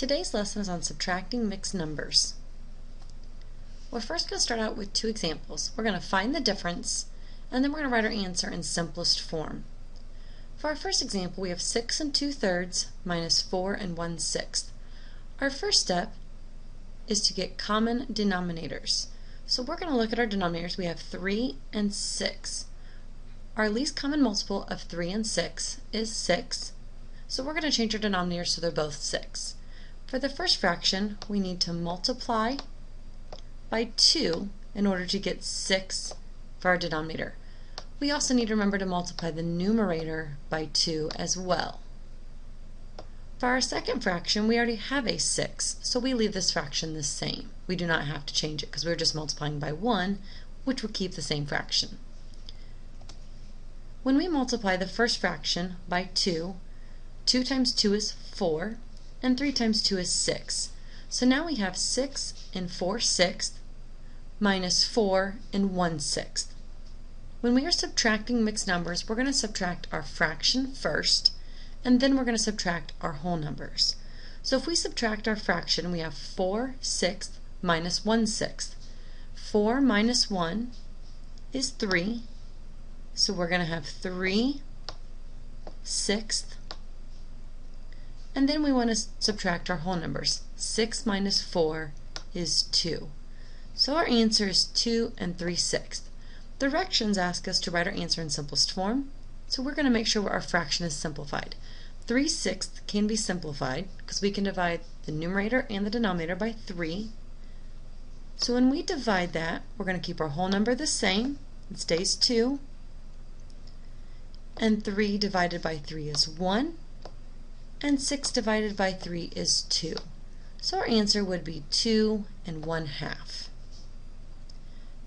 Today's lesson is on subtracting mixed numbers. We're first going to start out with two examples. We're going to find the difference, and then we're going to write our answer in simplest form. For our first example, we have 6 2/3 minus 4 1/6. Our first step is to get common denominators. So we're going to look at our denominators. We have 3 and 6. Our least common multiple of 3 and 6 is 6. So we're going to change our denominators so they're both 6. For the first fraction, we need to multiply by 2 in order to get 6 for our denominator. We also need to remember to multiply the numerator by 2 as well. For our second fraction, we already have a 6, so we leave this fraction the same. We do not have to change it because we're just multiplying by 1, which will keep the same fraction. When we multiply the first fraction by 2, 2 times 2 is 4, and 3 times 2 is 6. So now we have 6 4/6 minus 4 1/6. When we are subtracting mixed numbers, we're going to subtract our fraction first, and then we're going to subtract our whole numbers. So if we subtract our fraction, we have 4/6 minus 1/6. 4 minus 1 is 3, so we're going to have 3/6. And then we want to subtract our whole numbers. 6 minus 4 is 2. So our answer is 2 3/6. Directions ask us to write our answer in simplest form, so we're going to make sure our fraction is simplified. 3/6 can be simplified because we can divide the numerator and the denominator by 3. So when we divide that, we're going to keep our whole number the same. It stays 2. And 3 divided by 3 is 1. And 6 divided by 3 is 2. So our answer would be 2 1/2.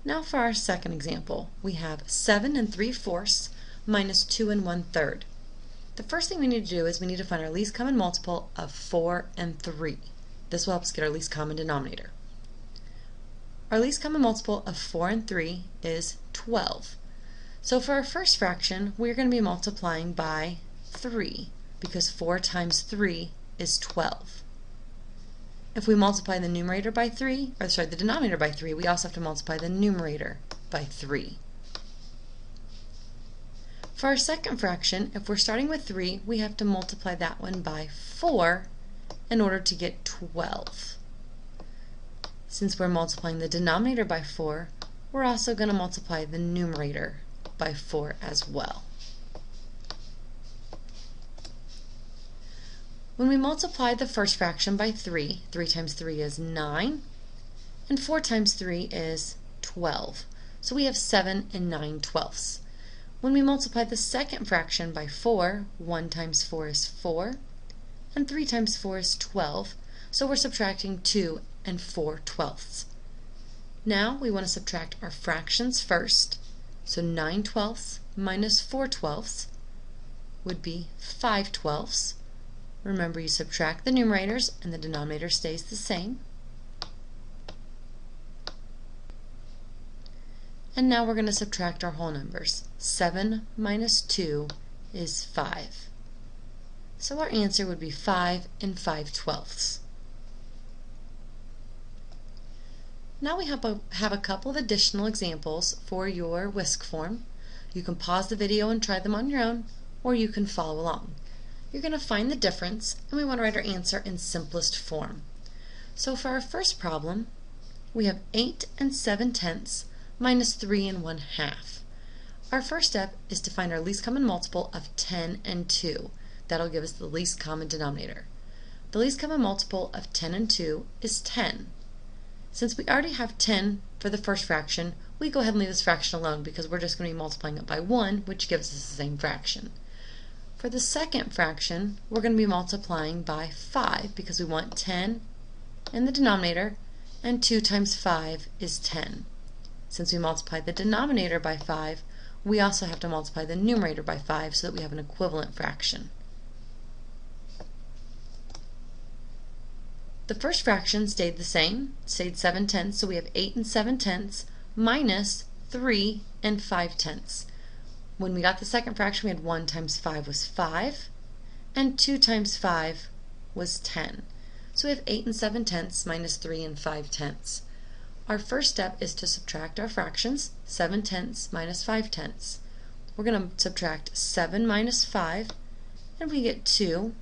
Now for our second example, we have 7 3/4 minus 2 1/3. The first thing we need to do is we need to find our least common multiple of 4 and 3. This will help us get our least common denominator. Our least common multiple of 4 and 3 is 12. So for our first fraction, we're going to be multiplying by 3. Because 4 times 3 is 12. If we multiply the numerator by 3, or sorry, the denominator by 3, we also have to multiply the numerator by 3. For our second fraction, if we're starting with 3, we have to multiply that one by 4 in order to get 12. Since we're multiplying the denominator by 4, we're also going to multiply the numerator by 4 as well. When we multiply the first fraction by 3, 3 times 3 is 9, and 4 times 3 is 12. So we have 7 9/12. When we multiply the second fraction by 4, 1 times 4 is 4, and 3 times 4 is 12, so we're subtracting 2 4/12. Now we want to subtract our fractions first, so 9/12 minus 4/12 would be 5/12. Remember, you subtract the numerators and the denominator stays the same. And now we're going to subtract our whole numbers. 7 minus 2 is 5. So our answer would be 5 5/12. Now we have a couple of additional examples for your whisk form. You can pause the video and try them on your own, or you can follow along. You're going to find the difference, and we want to write our answer in simplest form. So for our first problem, we have 8 7/10 minus 3 1/2. Our first step is to find our least common multiple of 10 and 2. That'll give us the least common denominator. The least common multiple of 10 and 2 is 10. Since we already have 10 for the first fraction, we go ahead and leave this fraction alone because we're just going to be multiplying it by 1, which gives us the same fraction. For the second fraction, we're going to be multiplying by 5 because we want 10 in the denominator, and 2 times 5 is 10. Since we multiplied the denominator by 5, we also have to multiply the numerator by 5 so that we have an equivalent fraction. The first fraction stayed the same, stayed 7/10, so we have 8 7/10 minus 3 5/10. When we got the second fraction, we had 1 times 5 was 5, and 2 times 5 was 10. So we have 8 and 7/10 minus 3 and 5/10. Our first step is to subtract our fractions, 7/10 minus 5/10. We're going to subtract 7 minus 5, and we get 2,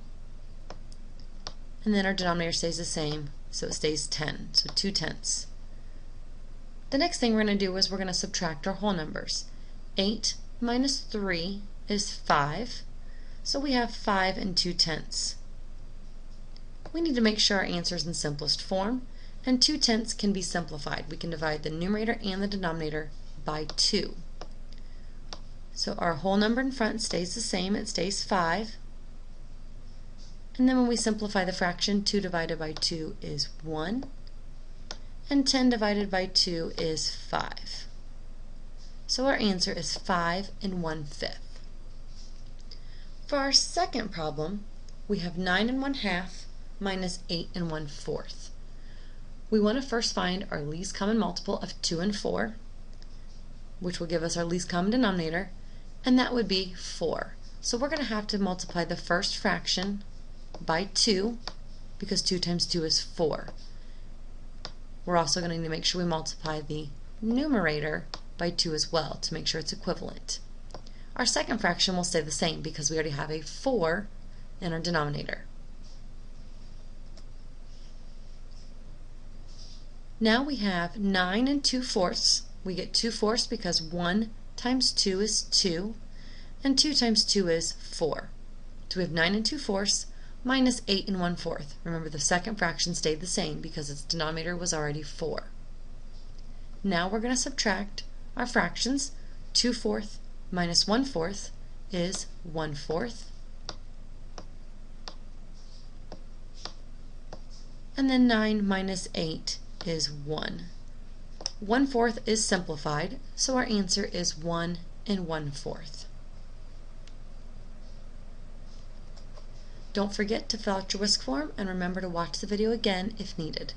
and then our denominator stays the same, so it stays 10, so 2/10. The next thing we're going to do is we're going to subtract our whole numbers. 8 minus 3 is 5, so we have 5 and 2/10. We need to make sure our answer is in simplest form, and 2/10 can be simplified. We can divide the numerator and the denominator by 2. So our whole number in front stays the same, it stays 5. And then when we simplify the fraction, 2 divided by 2 is 1, and 10 divided by 2 is 5. So our answer is 5 and 1/5. For our second problem, we have 9 and 1/2 minus 8 and 1/4. We want to first find our least common multiple of 2 and 4, which will give us our least common denominator, and that would be 4. So we're going to have to multiply the first fraction by 2, because 2 times 2 is 4. We're also going to need to make sure we multiply the numerator by 2 as well to make sure it's equivalent. Our second fraction will stay the same because we already have a 4 in our denominator. Now we have 9 and 2/4. We get 2/4 because 1 times 2 is 2, and 2 times 2 is 4. So we have 9 and 2/4 minus 8 and 1/4. Remember, the second fraction stayed the same because its denominator was already 4. Now we're going to subtract our fractions. 2/4 minus 1/4 is 1/4. And then 9 minus 8 is 1. 1/4 is simplified, so our answer is 1 and 1/4. Don't forget to fill out your whisk form, and remember to watch the video again if needed.